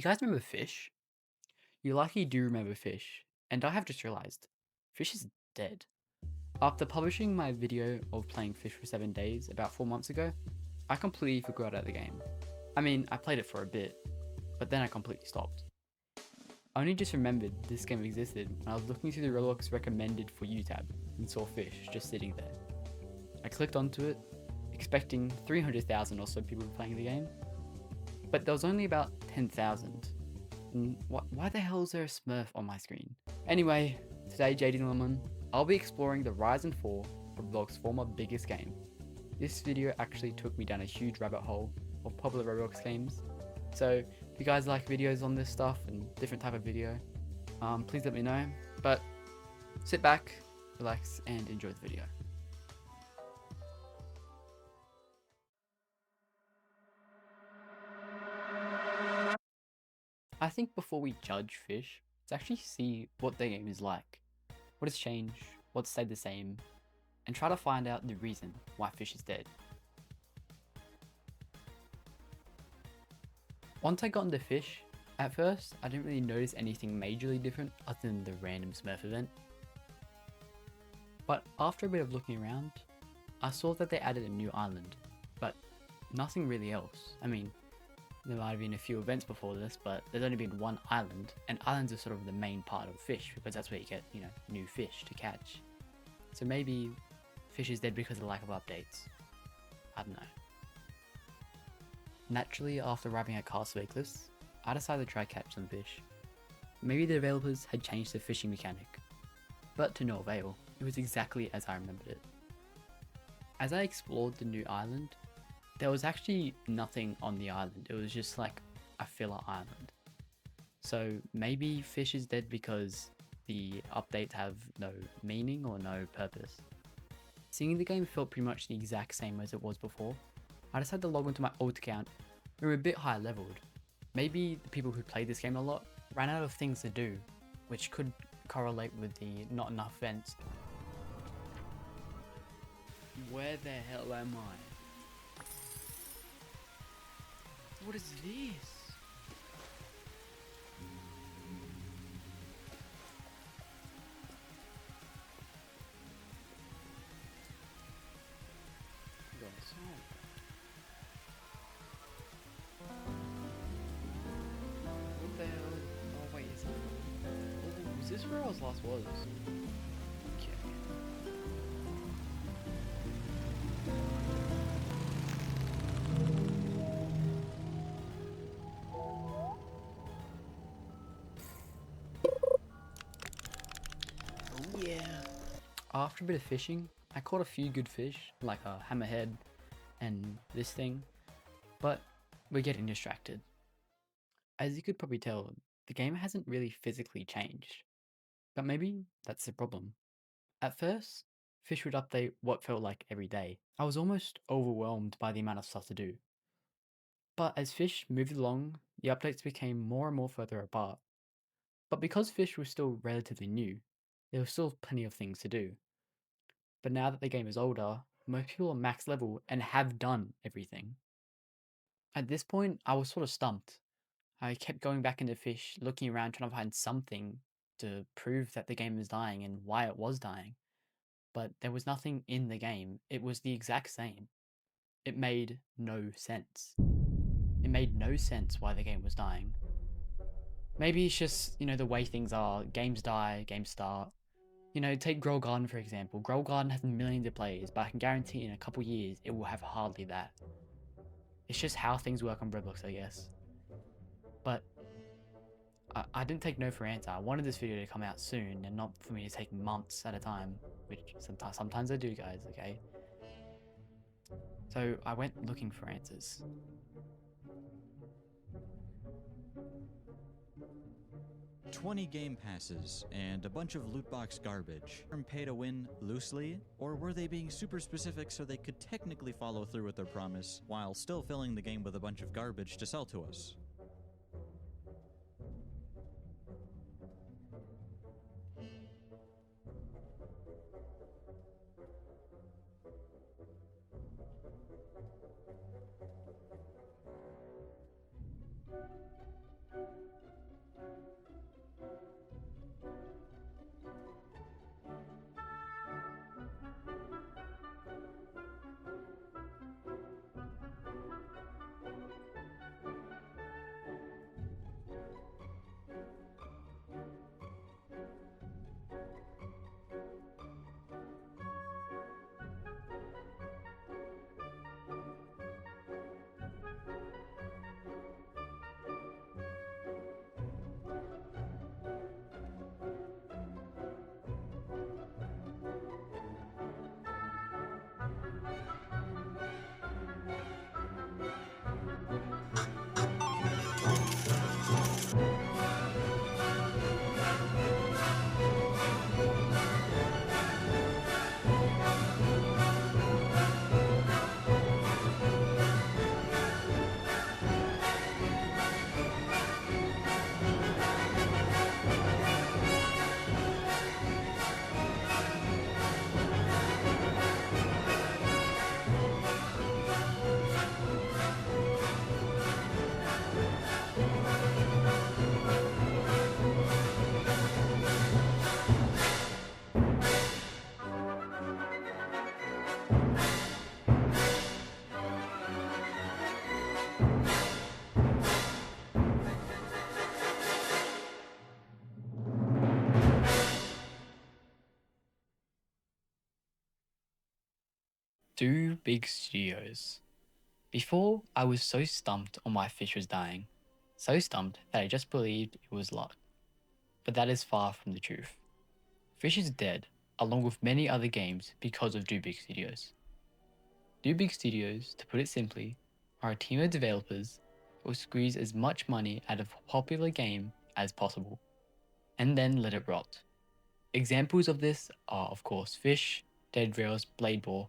Do you guys remember Fish? You likely do remember Fish, and I have just realized Fish is dead. After publishing my video of playing Fish for 7 days about 4 months ago, I completely forgot about the game. I mean, I played it for a bit, but then I completely stopped. I only just remembered this game existed when I was looking through the Roblox recommended for you tab and saw Fish just sitting there. I clicked onto it, expecting 300,000 or so people playing the game, but there was only about 10,000. And why the hell is there a Smurf on my screen? Anyway, today JD Lemon, I'll be exploring the rise and fall of Roblox's former biggest game. This video actually took me down a huge rabbit hole of popular Roblox games. So if you guys like videos on this stuff and different type of video, please let me know. But sit back, relax, and enjoy the video. I think before we judge Fish, let's actually see what the game is like. What has changed, what stayed the same, and try to find out the reason why Fish is dead. Once I got into Fish, at first I didn't really notice anything majorly different other than the random Smurf event. But after a bit of looking around, I saw that they added a new island, but nothing really else. I mean, there might have been a few events before this, but there's only been one island, and islands are sort of the main part of Fish because that's where you get, new fish to catch. So maybe Fish is dead because of the lack of updates. I don't know. Naturally, after arriving at Castle Eclipse, I decided to try catch some fish. Maybe the developers had changed the fishing mechanic, but to no avail. It was exactly as I remembered it. As I explored the new island, there was actually nothing on the island. It was just like a filler island. So maybe Fish is dead because the updates have no meaning or no purpose. Seeing the game felt pretty much the exact same as it was before, I decided to log into my old account and we're a bit higher leveled. Maybe the people who played this game a lot ran out of things to do, which could correlate with the not enough events. Where the hell am I? What is this? Hold on, sorry. What the hell? Oh wait, is it? Oh, was this where I was last was? Okay. Oh yeah. After a bit of fishing, I caught a few good fish, like a hammerhead and this thing, but we're getting distracted. As you could probably tell, the game hasn't really physically changed, but maybe that's the problem. At first, Fish would update what felt like every day. I was almost overwhelmed by the amount of stuff to do. But as Fish moved along, the updates became more and more further apart. But because Fish was still relatively new, there was still plenty of things to do. But now that the game is older, most people are max level and have done everything. At this point, I was sort of stumped. I kept going back into Fish, looking around trying to find something to prove that the game is dying and why it was dying. But there was nothing in the game. It was the exact same. It made no sense. It made no sense why the game was dying. Maybe it's just, the way things are. Games die, games start. Take Grow Garden for example. Grow Garden has millions of players, but I can guarantee in a couple years it will have hardly that. It's just how things work on Roblox, I guess. But I didn't take no for an answer. I wanted this video to come out soon and not for me to take months at a time, which sometimes I do, guys, okay? So I went looking for answers. 20 game passes and a bunch of loot box garbage. Pay to win loosely, or were they being super specific so they could technically follow through with their promise while still filling the game with a bunch of garbage to sell to us? Do big studios. Before, I was so stumped on why Fish was dying. So stumped that I just believed it was luck. But that is far from the truth. Fish is dead, along with many other games, because of Do Big Studios. Do Big Studios, to put it simply, are a team of developers that will squeeze as much money out of a popular game as possible, and then let it rot. Examples of this are, of course, Fish, Dead Rails, Blade Ball,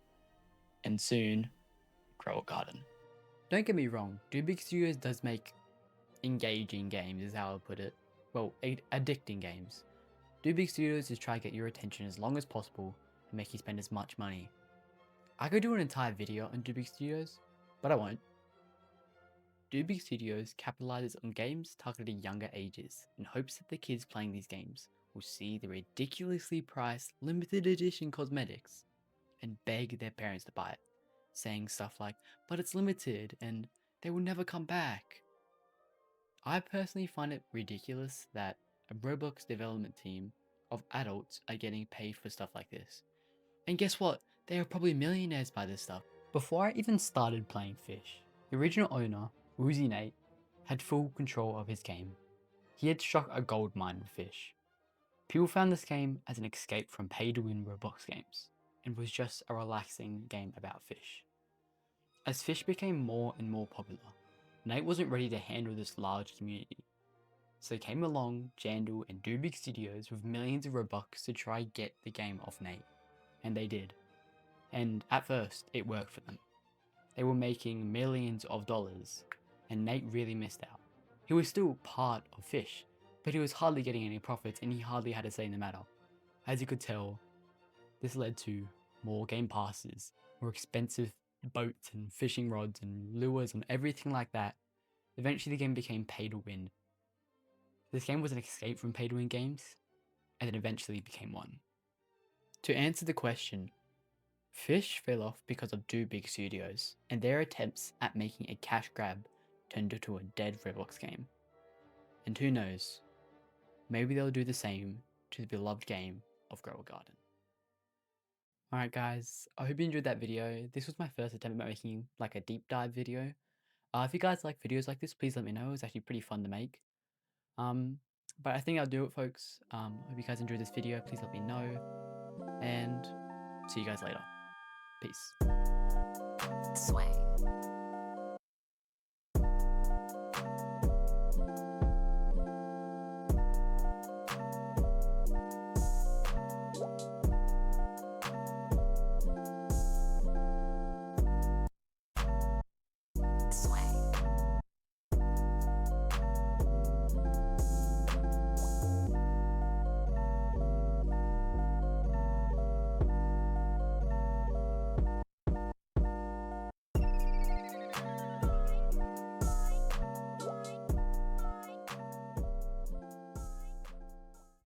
and soon, Grow a Garden. Don't get me wrong, Do Big Studios does make engaging games, is how I'll put it. Well, addicting games. Do Big Studios is try to get your attention as long as possible and make you spend as much money. I could do an entire video on Do Big Studios, but I won't. Do Big Studios capitalizes on games targeted at younger ages in hopes that the kids playing these games will see the ridiculously priced limited edition cosmetics and beg their parents to buy it, saying stuff like, but it's limited and they will never come back. I personally find it ridiculous that a Roblox development team of adults are getting paid for stuff like this. And guess what? They are probably millionaires by this stuff. Before I even started playing Fish, the original owner, Woozy Nate, had full control of his game. He had struck a gold mine with Fish. People found this game as an escape from pay-to-win Roblox games, and was just a relaxing game about fish. As Fish became more and more popular, Nate wasn't ready to handle this large community. So came along Jandal and Do Big Studios with millions of Robux to try get the game off Nate. And they did. And at first, it worked for them. They were making millions of dollars, and Nate really missed out. He was still part of Fish, but he was hardly getting any profits and he hardly had a say in the matter. As you could tell, this led to more game passes, more expensive boats and fishing rods and lures and everything like that. Eventually the game became pay to win. This game was an escape from pay to win games, and it eventually became one. To answer the question, Fish fell off because of Do Big Studios and their attempts at making a cash grab turned into a dead Roblox game. And who knows, maybe they'll do the same to the beloved game of Grow a Garden. Alright guys, I hope you enjoyed that video. This was my first attempt at making like a deep dive video. If you guys like videos like this, please let me know. It's actually pretty fun to make. But I think I'll do it, folks. Hope you guys enjoyed this video. Please let me know. And see you guys later. Peace. Sway.